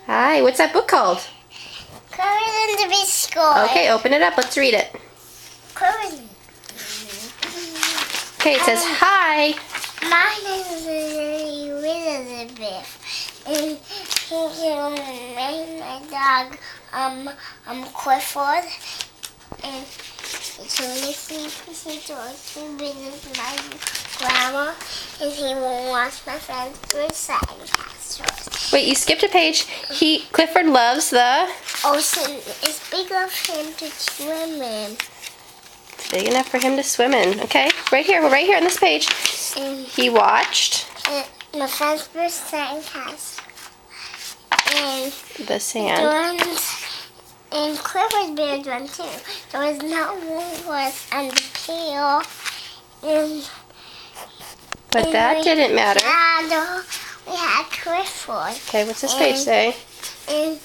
Hi, what's that book called? Clifford in the Big School. Okay, open it up. Let's read it. Clifford. Okay, it says, hi. My name is Elizabeth, and he made my dog, Clifford, and he makes me to visit my grandma, and he will watch my friends do sandcastles. Wait, you skipped a page. Clifford loves the ocean. It's big enough for him to swim in. It's big enough for him to swim in. Okay, right here. We're right here on this page. And he watched my friends do sandcastles. And the sand. And Clifford built one too. There was no one was on the peel. But that didn't matter. We had Clifford. Okay, what's this page say? And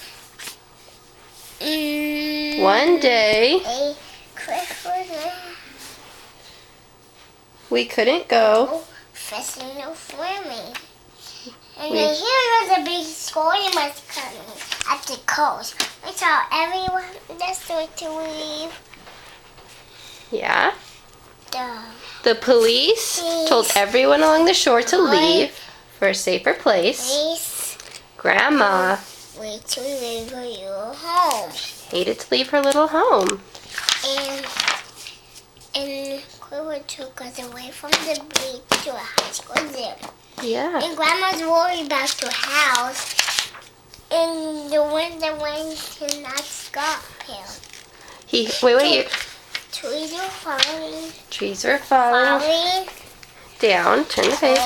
one day Clifford we couldn't go fishing or swimming. And then here was a big storm was coming at the coast. We saw everyone just to leave. Yeah. The police told everyone along the shore to leave for a safer place. Grandma wait to leave your home. Hated to leave her little home. And Clifford took us away from the beach to a high school gym. Yeah. And Grandma's worried about the house. And the rain cannot stop him. Wait. Trees are falling. Trees are falling. Down. Turn the page.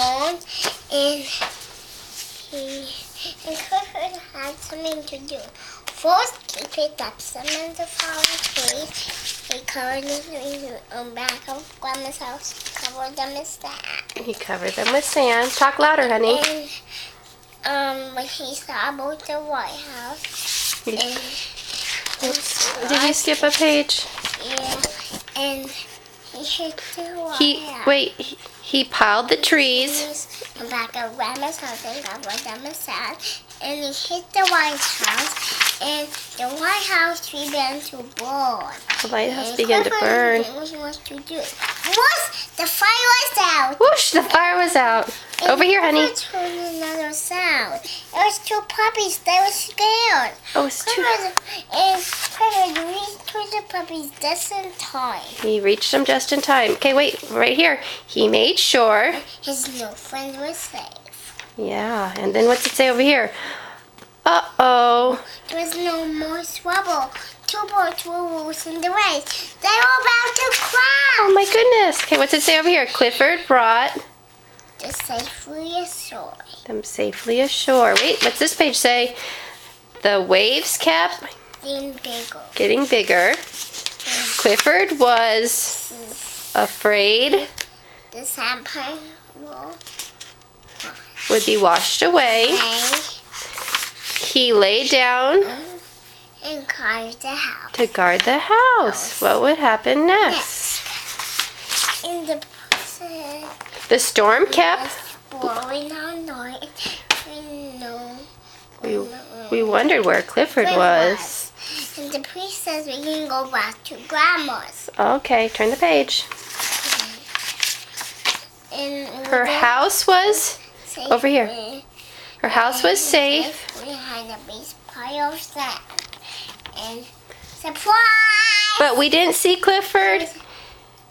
And Clifford had something to do. First, he picked up some of the fallen trees. He covered them in the back of Grandma's house. Covered them with sand. He covered them with sand. Talk louder, honey. And when he saw about the White House. Did you skip a page? Yeah. And he hit the White House. He piled the trees. In back of Grandma's house and covered them with sand. And he hit the White House, and the White House began to burn. The White House began to burn. What he wants to do? Whoosh! The fire was out. Whoosh! The fire was out. And over here, honey. Heard another sound. It was two puppies. They were scared. Oh, it's two. And Clifford reached to the puppies just in time. He reached them just in time. Okay, wait, right here. He made sure his new friends were safe. Yeah, and then what's it say over here? Uh-oh. There was no more trouble. Two boats were loose in the race. They were about to crash. Oh my goodness. Okay, what's it say over here? Clifford brought them safely ashore. Wait, what's this page say? The waves kept getting bigger. Clifford was afraid the sandpile would be washed away. He lay down and guard the house. To guard the house. What would happen next? In the storm kept blowing all night. We wondered where Clifford was. And the priest says we can go back to Grandma's. Okay, turn the page. And her house was over here. Her house was safe. We had a big pile of sand. And surprise! But we didn't see Clifford.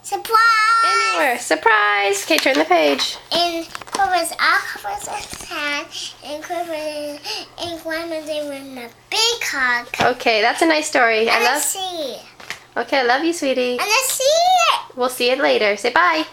Surprise! Anywhere. Surprise! Okay, turn the page. And Clifford's all covered in sand. And Clifford and Grandma, they were in a big hug. Okay, that's a nice story. I see it. Okay, I love you, sweetie. And I see it. We'll see it later. Say bye.